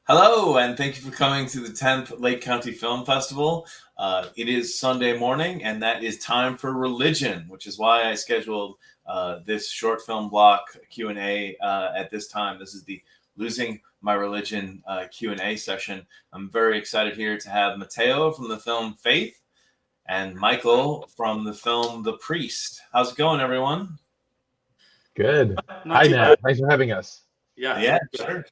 Hello, and thank you for coming to the 10th Lake County Film Festival. It is Sunday morning, and that is time for religion, which is why I scheduled this short film block Q&A at this time. This is the Losing My Religion Q&A session. I'm very excited here to have Matteo from the film Faith and Michael from the film The Priest. How's it going, everyone? Good. Not Hi, too Nat. bad. Thanks for having us. Yeah, sure.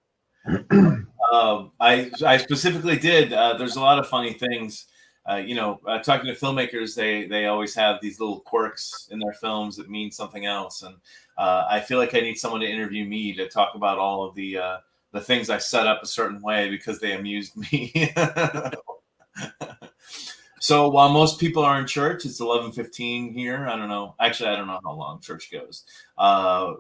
I specifically did. There's a lot of funny things. Talking to filmmakers, they always have these little quirks in their films that mean something else, and I feel like I need someone to interview me to talk about all of the things I set up a certain way because they amused me. So while most people are in church, it's 11:15 here. I don't know. Actually, I don't know how long church goes.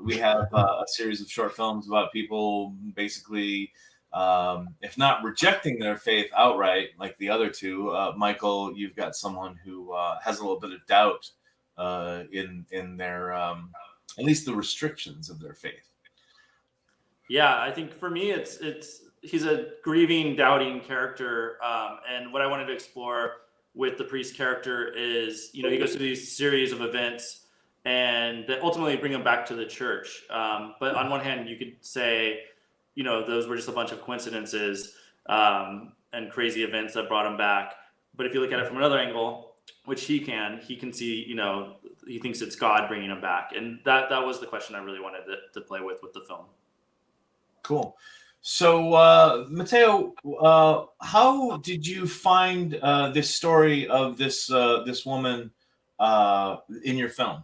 We have a series of short films about people basically, if not rejecting their faith outright, like the other two. Michael, you've got someone who has a little bit of doubt in their at least the restrictions of their faith. Yeah, I think for me, it's he's a grieving, doubting character, and what I wanted to explore with the priest character is, he goes through these series of events, and that ultimately bring him back to the church. But on one hand, you could say, those were just a bunch of coincidences and crazy events that brought him back. But if you look at it from another angle, which he can see, he thinks it's God bringing him back, and that was the question I really wanted to play with the film. Cool. So, Matteo, how did you find this story of this woman in your film?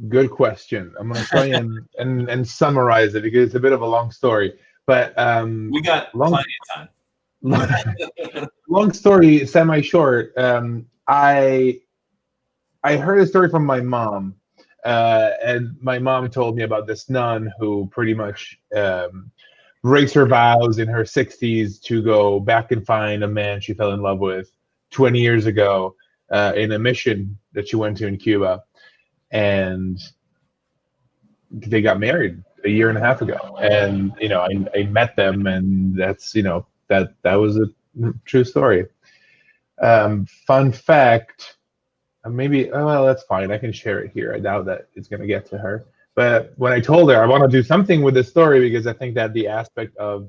Good question. I'm going to try and summarize it because it's a bit of a long story. But We got plenty of time. long story, semi-short. I heard a story from my mom, and my mom told me about this nun who pretty much breaks her vows in her 60s to go back and find a man she fell in love with 20 years ago in a mission that she went to in Cuba. And they got married a year and a half ago. And, I met them, and that's, that was a true story. Fun fact, maybe, well, that's fine. I can share it here. I doubt that it's going to get to her. But when I told her I want to do something with this story, because I think that the aspect of,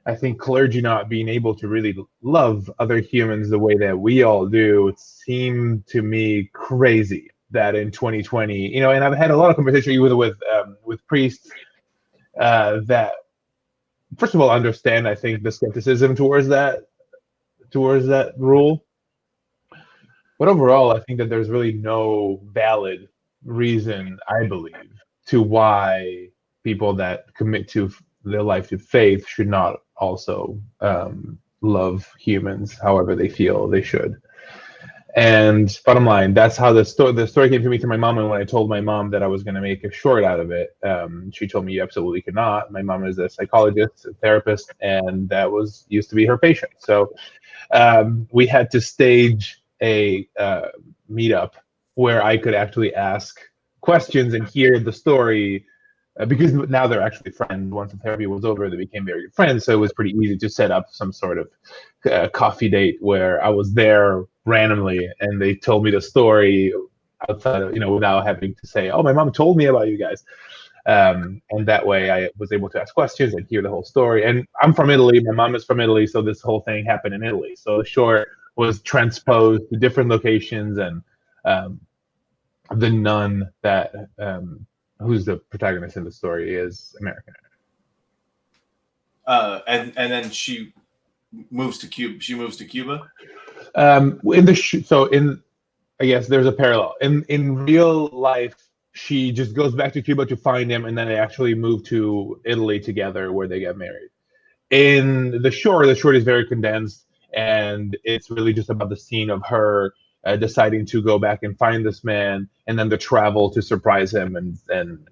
I think, clergy not being able to really love other humans the way that we all do, it seemed to me crazy that in 2020, and I've had a lot of conversation with priests that, first of all, understand, I think, the skepticism towards that rule. But overall, I think that there's really no valid reason, I believe, to why people that commit to their life to faith should not also love humans however they feel they should. And bottom line, that's how the story came to me through my mom. And when I told my mom that I was going to make a short out of it, she told me you absolutely could not. My mom is a psychologist, a therapist, and that used to be her patient. So we had to stage a meetup where I could actually ask questions and hear the story, because now they're actually friends. Once the therapy was over, they became very good friends. So it was pretty easy to set up some sort of coffee date where I was there randomly, and they told me the story outside of, without having to say, "Oh, my mom told me about you guys." And that way I was able to ask questions and hear the whole story. And I'm from Italy. My mom is from Italy, so this whole thing happened in Italy. So the short was transposed to different locations, and the nun that who's the protagonist in the story is American. And then she moves to Cuba. She moves to Cuba. I guess there's a parallel in real life. She just goes back to Cuba to find him, and then they actually move to Italy together, where they get married. In the short is very condensed, and it's really just about the scene of her deciding to go back and find this man, and then the travel to surprise him, and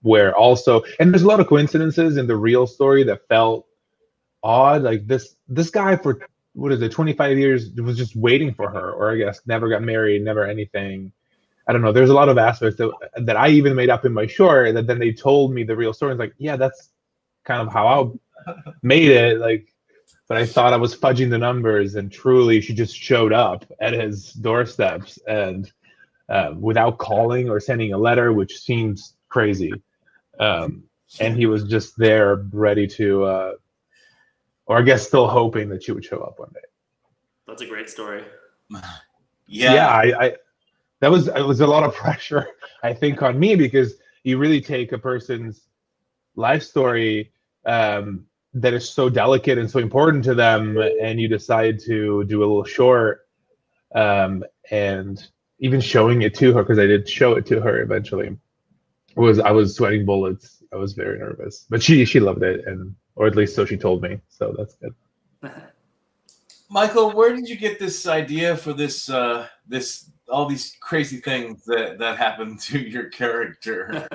where also, and there's a lot of coincidences in the real story that felt odd. Like this guy for, what is it, 25 years was just waiting for her, or I guess never got married, never anything. I don't know. There's a lot of aspects that I even made up in my short that then they told me the real story. It's like, yeah, kind of how I made it. Like, but I thought I was fudging the numbers, and truly, she just showed up at his doorsteps and without calling or sending a letter, which seems crazy. And he was just there, ready to, or I guess still hoping that she would show up one day. That's a great story. Yeah, I it was a lot of pressure, I think, on me, because you really take a person's life story that is so delicate and so important to them, and you decide to do a little short, and even showing it to her, because I did show it to her eventually. I was sweating bullets. I was very nervous, but she loved it, or at least so she told me. So that's good. Michael, where did you get this idea for this all these crazy things that happened to your character?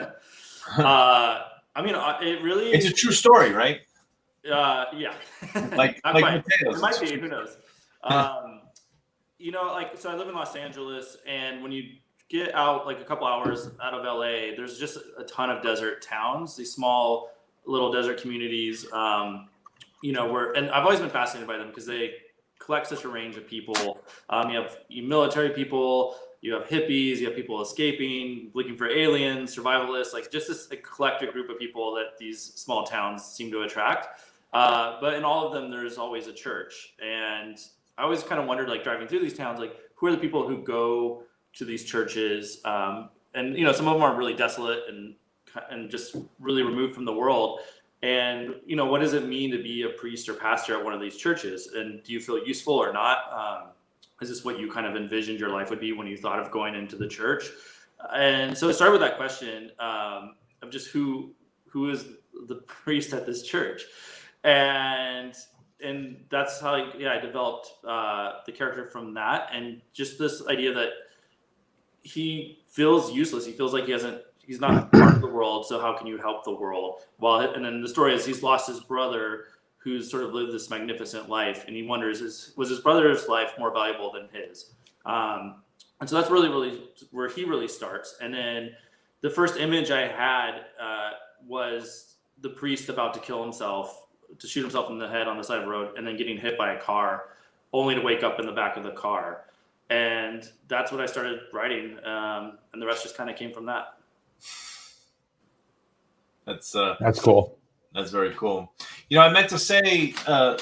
I mean, it really. It's a true story, right? Yeah. Like Mateo's. It might be. Who knows? You know, like, so I live in Los Angeles, and when you get out like a couple hours out of LA, there's just a ton of desert towns, these small little desert communities. You know, and I've always been fascinated by them because they collect such a range of people. You have military people, you have hippies, you have people escaping, looking for aliens, survivalists, like just this eclectic group of people that these small towns seem to attract. But in all of them, there's always a church. And I always kind of wondered, like, driving through these towns, like, who are the people who go to these churches? And, you know, some of them are really desolate and just really removed from the world. And, you know, what does it mean to be a priest or pastor at one of these churches? And do you feel useful or not? Is this what you kind of envisioned your life would be when you thought of going into the church? And so it started with that question of just who is the priest at this church? And that's how I developed the character from that. And just this idea that he feels useless. He feels like he's not part of the world. So how can you help the world? And then the story is he's lost his brother, who's sort of lived this magnificent life, and he wonders, was his brother's life more valuable than his? And so that's really where he really starts. And then the first image I had was the priest about to kill himself, to shoot himself in the head on the side of the road, and then getting hit by a car, only to wake up in the back of the car. And that's what I started writing, and the rest just kind of came from that. That's cool. That's very cool. You know, I meant to say,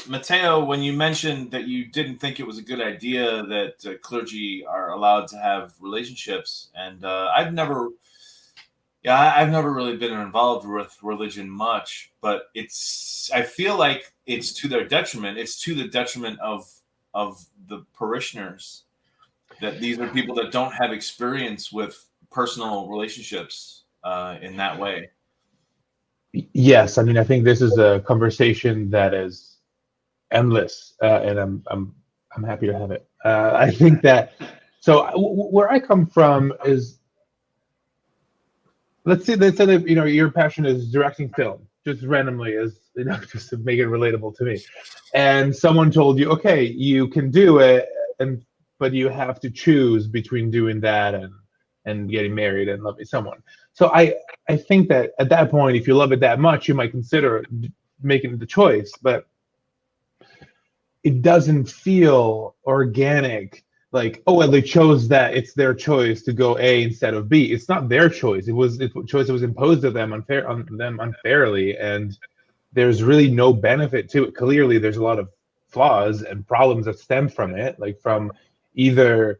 Mateo, when you mentioned that you didn't think it was a good idea that clergy are allowed to have relationships, and I've never really been involved with religion much, but I feel like it's to their detriment. It's to the detriment of the parishioners, that these are people that don't have experience with personal relationships in that way. Yes, I mean, I think this is a conversation that is endless, and I'm happy to have it. I think that where I come from is, let's say that, you know, your passion is directing film, just randomly, as you know, just to make it relatable to me, and someone told you, okay, you can do it, but you have to choose between doing that and getting married and loving someone. So I think that at that point, if you love it that much, you might consider making the choice, but it doesn't feel organic. Like, oh, well, they chose that. It's their choice to go A instead of B. It's not their choice. It's a choice that was imposed on them unfairly, and there's really no benefit to it. Clearly, there's a lot of flaws and problems that stem from it, like from either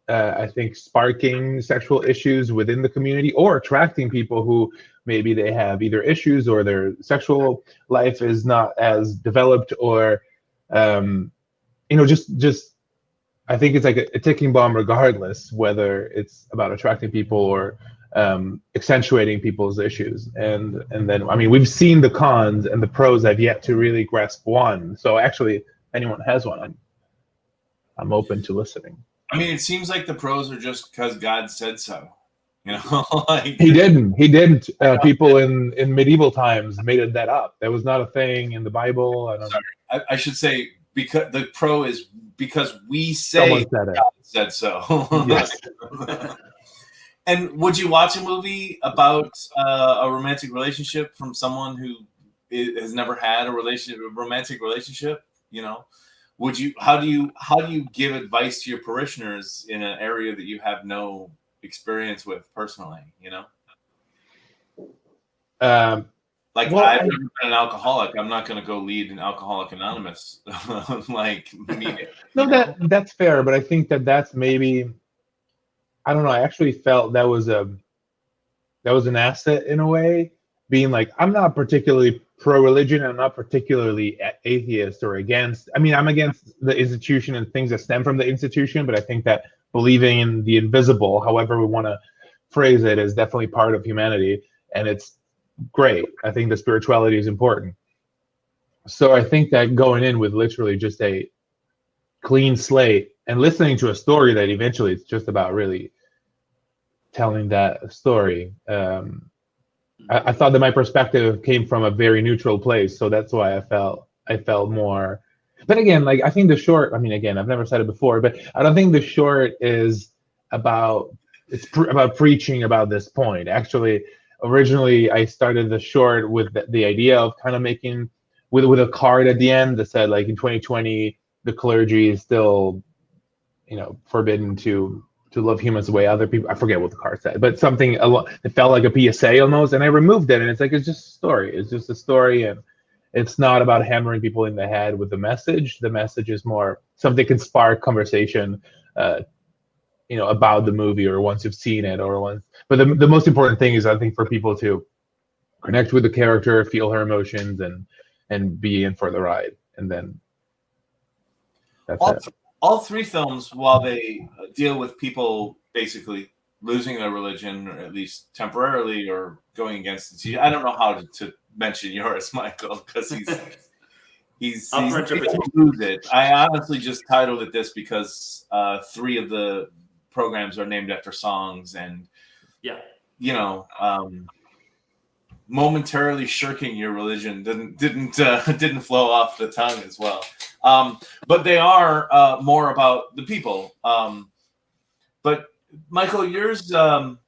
I think sparking sexual issues within the community, or attracting people who maybe they have either issues or their sexual life is not as developed, or you know, just I think it's like a ticking bomb, regardless whether it's about attracting people or accentuating people's issues. And then, I mean, we've seen the cons, and the pros have yet to really grasp one. So actually, if anyone has one, I'm open to listening. I mean, it seems like the pros are just because God said so. You know, like, He didn't. People in medieval times made that up. That was not a thing in the Bible. I should say, because the pro is because we say God said so. Yes. And would you watch a movie about a romantic relationship from someone who has never had a romantic relationship, how do you give advice to your parishioners in an area that you have no experience with personally? Like, Well, I've never been an alcoholic. I'm not going to go lead an Alcoholic Anonymous like meeting. no, that's fair, but I think that's maybe, I don't know. I actually felt that was an asset in a way, being like, I'm not particularly pro-religion. I'm not particularly atheist or against. I mean, I'm against the institution and things that stem from the institution, but I think that believing in the invisible, however we want to phrase it, is definitely part of humanity, and it's great. I think the spirituality is important. So I think that going in with literally just a clean slate and listening to a story that eventually it's just about really telling that story. I thought that my perspective came from a very neutral place, so that's why I felt more. But again, like, I think the short. I mean, again, I've never said it before, but I don't think the short is about. About preaching about this point. Actually, originally I started the short with the idea of kind of making with a card at the end that said, like, in 2020 the clergy is still, forbidden to love humans the way other people. I forget what the card said, but something it felt like a PSA almost, and I removed it, and it's like, it's just a story. It's just a story, and it's not about hammering people in the head with the message. The message is more something that can spark conversation, about the movie, or once you've seen it, or once. But the most important thing is, I think, for people to connect with the character, feel her emotions, and be in for the ride, and then that's it. All three films, while they deal with people basically losing their religion, or at least temporarily, or going against it. I don't know how to mention yours, Michael, because he's lose it. I honestly just titled it this because 3 of the programs are named after songs, and momentarily shirking your religion didn't flow off the tongue as well. But they are more about the people. But Michael, yours, and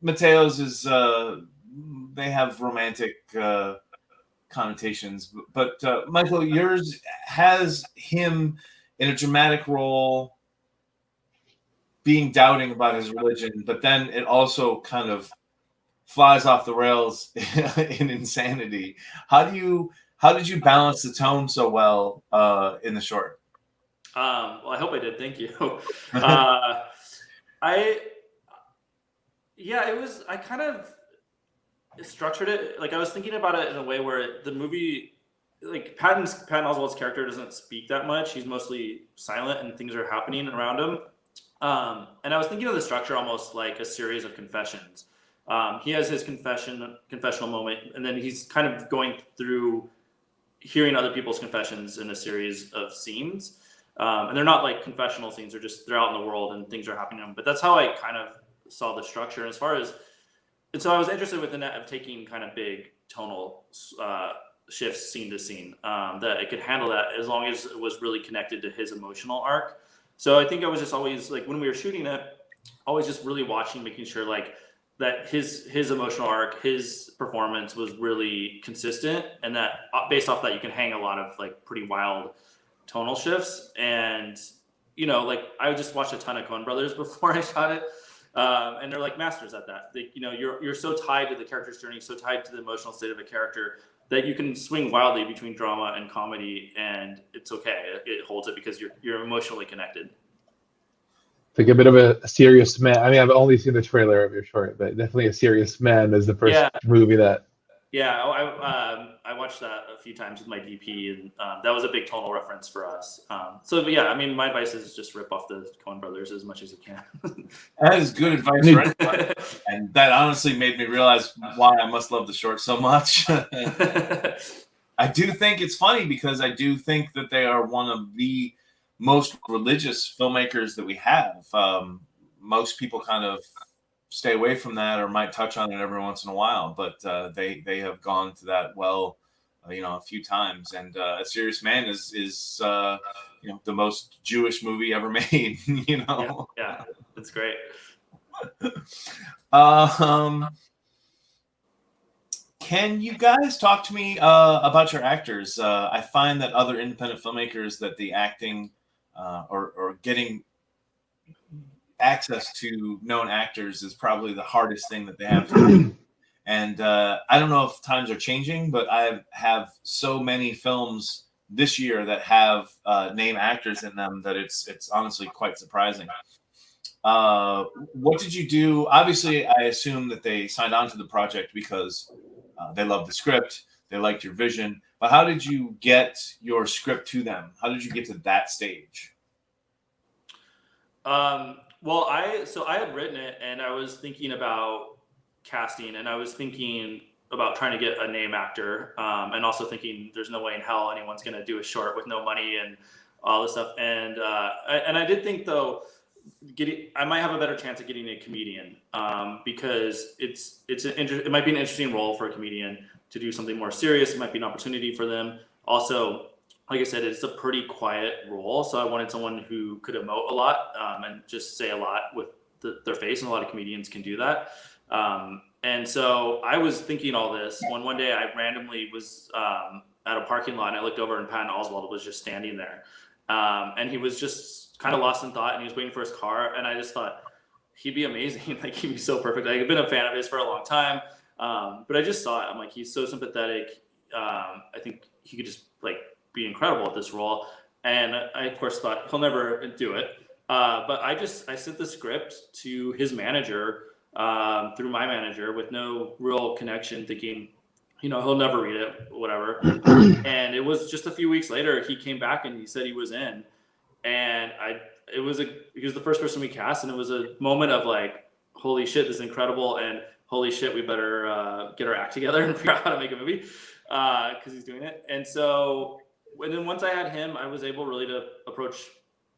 Mateo's is they have romantic connotations, but Michael, yours has him in a dramatic role, being doubting about his religion, but then it also kind of flies off the rails in insanity. How did you balance the tone so well in the short? Well, I hope I did. Thank you. I kind of structured it. Like, I was thinking about it in a way where the movie, like, Patton Oswalt's character doesn't speak that much. He's mostly silent and things are happening around him. And I was thinking of the structure almost like a series of confessions. He has his confessional moment, and then he's kind of going through hearing other people's confessions in a series of scenes. And they're not like confessional scenes, they're just, they're out in the world and things are happening to them. But that's how I kind of saw the structure. And so I was interested with the net of taking kind of big tonal shifts scene to scene, that it could handle that as long as it was really connected to his emotional arc. So I think I was just always, like, when we were shooting it, always just really watching, making sure, like, that his emotional arc, his performance was really consistent, and that based off that you can hang a lot of, like, pretty wild tonal shifts. And like, I just watched a ton of Coen Brothers before I shot it, and they're like masters at that. You're so tied to the character's journey, so tied to the emotional state of a character, that you can swing wildly between drama and comedy, and it's okay. It holds it because you're emotionally connected. It's like a bit of a serious man. I mean, I've only seen the trailer of your short, but definitely A Serious Man is the first movie that. Yeah, I watched that a few times with my DP, and that was a big tonal reference for us. So yeah, I mean, my advice is just rip off the Coen Brothers as much as you can. That is good advice for anyone. And that honestly made me realize why I must love the short so much. I do think it's funny because I do think that they are one of the most religious filmmakers that we have. Most people kind of stay away from that or might touch on it every once in a while, but they have gone to that a few times. And A Serious Man is the most Jewish movie ever made. Yeah, that's great. Can you guys talk to me about your actors? I find that other independent filmmakers that the acting or getting access to known actors is probably the hardest thing that they have to do. And I don't know if times are changing, but I have so many films this year that have name actors in them that it's honestly quite surprising. What did you do? Obviously, I assume that they signed on to the project because they loved the script, they liked your vision. But how did you get your script to them? How did you get to that stage? Well, I had written it, and I was thinking about casting, and I was thinking about trying to get a name actor, and also thinking there's no way in hell anyone's going to do a short with no money and all this stuff. And I did think though, I might have a better chance of getting a comedian, because it might be an interesting role for a comedian to do something more serious. It might be an opportunity for them. Also, like I said, it's a pretty quiet role, so I wanted someone who could emote a lot, and just say a lot with their face, and a lot of comedians can do that. And so I was thinking all this when one day I randomly was at a parking lot, and I looked over, and Patton Oswalt was just standing there, and he was just kind of lost in thought, and he was waiting for his car, and I just thought he'd be amazing. Like, he'd be so perfect. I've been a fan of his for a long time, but I just saw it. I'm like, he's so sympathetic. I think he could just like be incredible at this role. And I of course thought he'll never do it. But I sent the script to his manager, through my manager, with no real connection, thinking, he'll never read it, whatever. And it was just a few weeks later, he came back and he said he was in. And he was the first person we cast. And it was a moment of like, holy shit, this is incredible. And holy shit, we better get our act together and figure out how to make a movie, because he's doing it. And then once I had him, I was able really to approach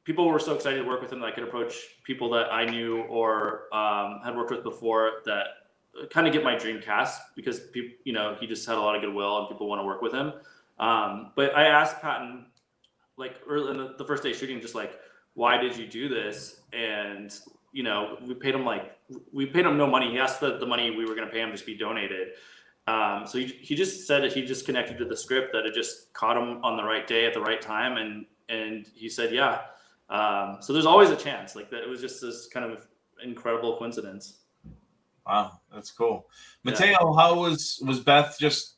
people who were so excited to work with him that I could approach people that I knew or had worked with before, that kind of get my dream cast, because people, he just had a lot of goodwill and people want to work with him. But I asked Patton, like early in the first day shooting, just like, why did you do this? And we paid him no money. He asked that the money we were going to pay him just be donated. So he just said that he just connected to the script, that it just caught him on the right day at the right time. And he said, yeah. So there's always a chance like that. It was just this kind of incredible coincidence. Wow. That's cool. Mateo, how was Beth just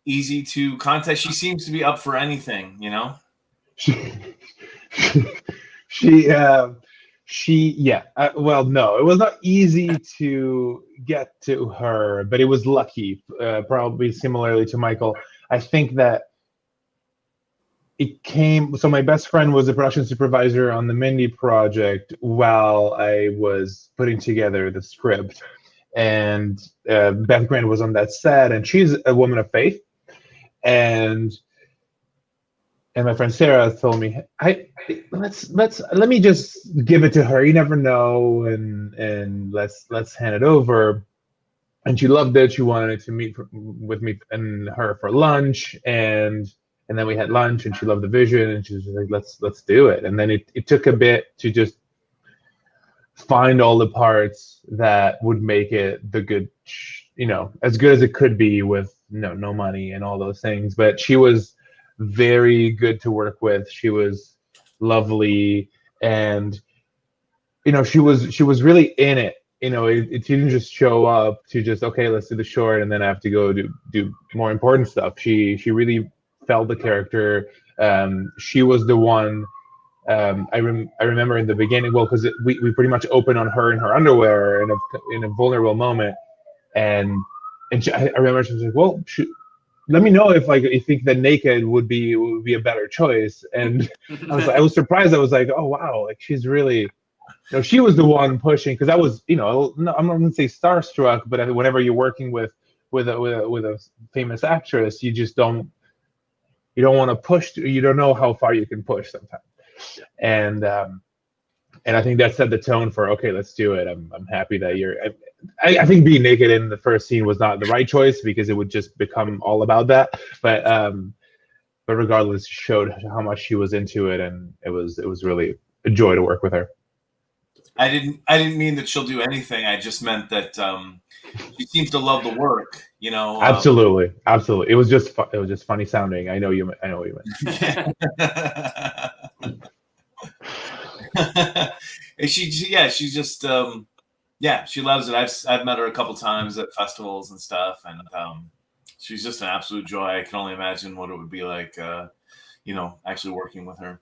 easy to contact? She seems to be up for anything, Well, no, it was not easy to get to her, but it was lucky, probably similarly to Michael. I think that so my best friend was a production supervisor on the Mindy project while I was putting together the script. And Beth Grant was on that set, and she's a woman of faith. And my friend Sarah told me, let me just give it to her. You never know, and let's hand it over. And she loved it. She wanted to meet with me and her for lunch, and then we had lunch, and she loved the vision, and she was like, let's do it. And then it took a bit to just find all the parts that would make it the good, as good as it could be with no money and all those things. But she was very good to work with. She was lovely, and she was really in it. It didn't just show up to just, okay, let's do the short and then I have to go do more important stuff. She really felt the character. She was the one. I remember in the beginning, well, because we pretty much open on her in her underwear in a vulnerable moment, and I remember she was like, well, let me know if you think that naked would be a better choice. And I was surprised. I was like, oh wow, like she's really, she was the one pushing, because I was, I'm not going to say starstruck, but whenever you're working with a famous actress, you just don't want to push. You don't know how far you can push sometimes. And I think that set the tone for, okay, let's do it. I'm happy that I think being naked in the first scene was not the right choice, because it would just become all about that. But regardless, showed how much she was into it, and it was really a joy to work with her. That's I didn't mean that she'll do anything. I just meant that she seems to love the work. You know. Absolutely, absolutely. It was just it was just funny sounding. I know you. I know what you meant. And she's just she loves it. I've met her a couple times at festivals and stuff, and she's just an absolute joy. I can only imagine what it would be like, actually working with her.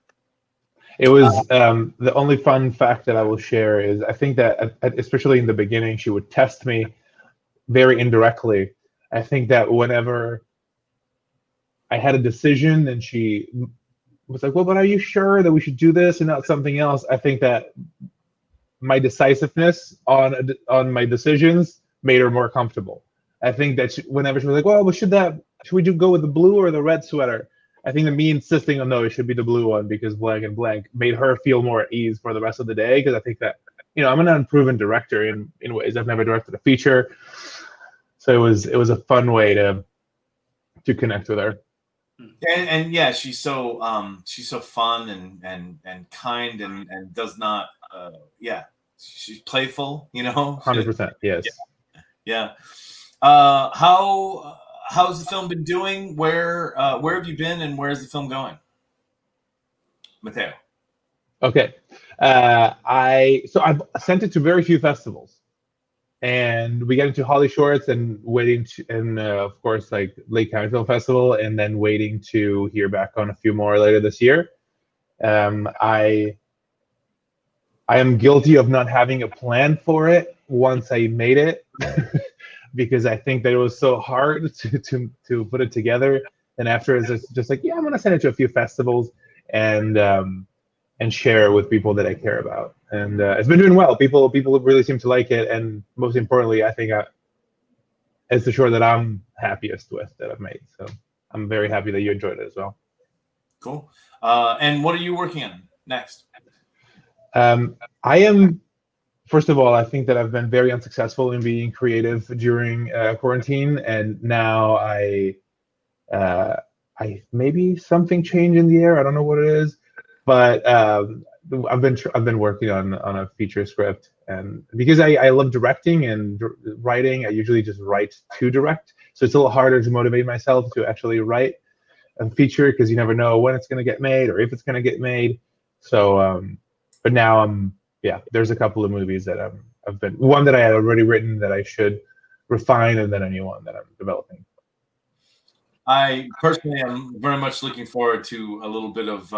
It was the only fun fact that I will share is I think that especially in the beginning she would test me very indirectly. I think that whenever I had a decision and she was like, "Well, but are you sure that we should do this and not something else?" I think that my decisiveness on my decisions made her more comfortable. I think that whenever she was like, "Well, should we go with the blue or the red sweater?" I think that me insisting on no, it should be the blue one because blank and blank made her feel more at ease for the rest of the day. Because I think that I'm an unproven director in ways. I've never directed a feature, so it was a fun way to connect with her. And yeah, she's so fun and kind and does not she's playful, 100%, yes. Yeah. How's the film been doing? Where have you been and where's the film going? Mateo. Okay. I've sent it to very few festivals. And we get into Holly Shorts and waiting to, and of course, like Lake County Film Festival, and then waiting to hear back on a few more later this year. I am guilty of not having a plan for it once I made it, because I think that it was so hard to put it together. And after, it's just like, yeah, I'm gonna send it to a few festivals and share with people that I care about. And it's been doing well. People really seem to like it, and most importantly, I think it's the short that I'm happiest with that I've made. So I'm very happy that you enjoyed it as well. Cool. And what are you working on next? I am. First of all, I think that I've been very unsuccessful in being creative during quarantine, and now I maybe something changed in the air. I don't know what it is, but I've been working on a feature script, and because I love directing and writing, I usually just write to direct. So it's a little harder to motivate myself to actually write a feature because you never know when it's going to get made or if it's going to get made. So, but now there's a couple of movies that I've been one that I had already written that I should refine, and then a new one that I'm developing. I personally am very much looking forward to a little bit of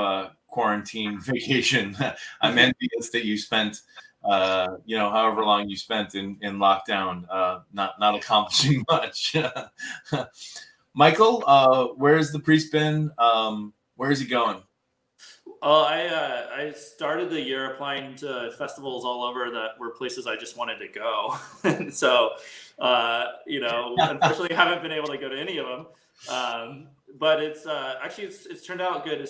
quarantine vacation. I'm envious that you spent, however long you spent in lockdown, not accomplishing much. Michael, where's the priest been? Where is he going? I started the year applying to festivals all over that were places I just wanted to go, and so unfortunately, haven't been able to go to any of them. But it's actually it's turned out good.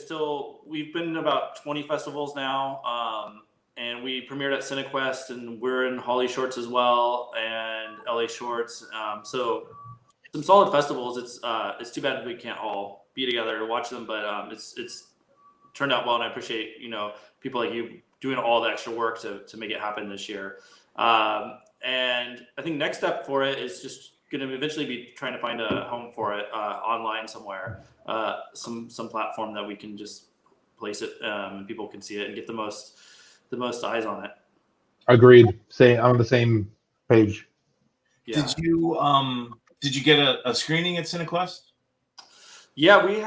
We've been in about 20 festivals now, and we premiered at Cinequest, and we're in Holly Shorts as well, and LA Shorts. So some solid festivals. It's too bad we can't all be together to watch them, but it's turned out well, and I appreciate people like you doing all the extra work to make it happen this year. And I think next step for it is just going to eventually be trying to find a home for it online somewhere, some platform that we can just place it and people can see it and get the most eyes on it. Agreed. On the same page. Yeah. Did you get a screening at Cinequest? Yeah, we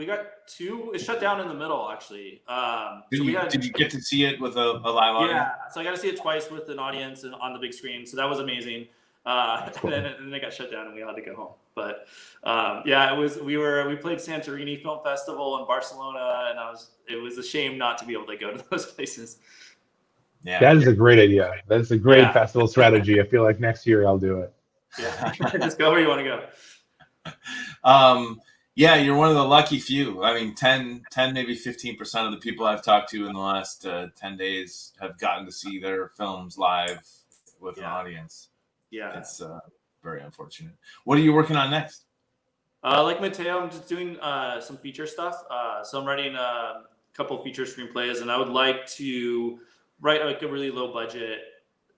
got two. It shut down in the middle, actually. Did you get to see it with a live audience? Yeah, so I got to see it twice with an audience and on the big screen. So that was amazing. Cool. and then it got shut down and we had to go home. But it was. We played Santorini Film Festival in Barcelona, and it was a shame not to be able to go to those places. Yeah, that is a great idea. That's a great festival strategy. I feel like next year I'll do it. Yeah, just go where you want to go. You're one of the lucky few. I mean, 10 maybe 15% of the people I've talked to in the last 10 days have gotten to see their films live with an audience. Yeah, it's very unfortunate. What are you working on next? Like Mateo, I'm just doing some feature stuff. So I'm writing a couple feature screenplays, and I would like to write like a really low budget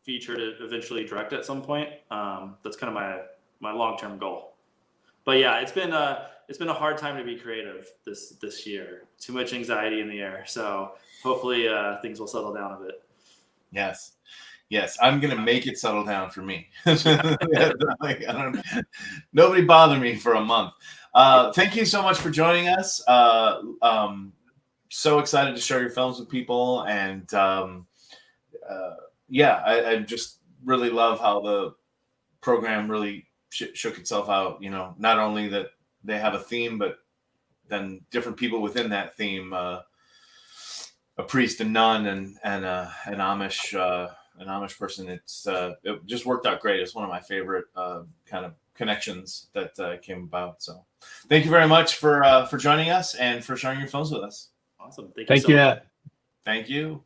feature to eventually direct at some point. That's kind of my long-term goal. But yeah, it's been a hard time to be creative this year. Too much anxiety in the air. So hopefully things will settle down a bit. Yes, I'm gonna make it settle down for me. Like, nobody bother me for a month. Thank you so much for joining us. So excited to share your films with people, and I just really love how the program really shook itself out. You know, not only that they have a theme, but then different people within that theme. A priest, a nun, and an Amish person. It just worked out great. It's one of my favorite kind of connections that came about. So, thank you very much for joining us and for sharing your films with us. Awesome. Thank you, Nat. Thank you.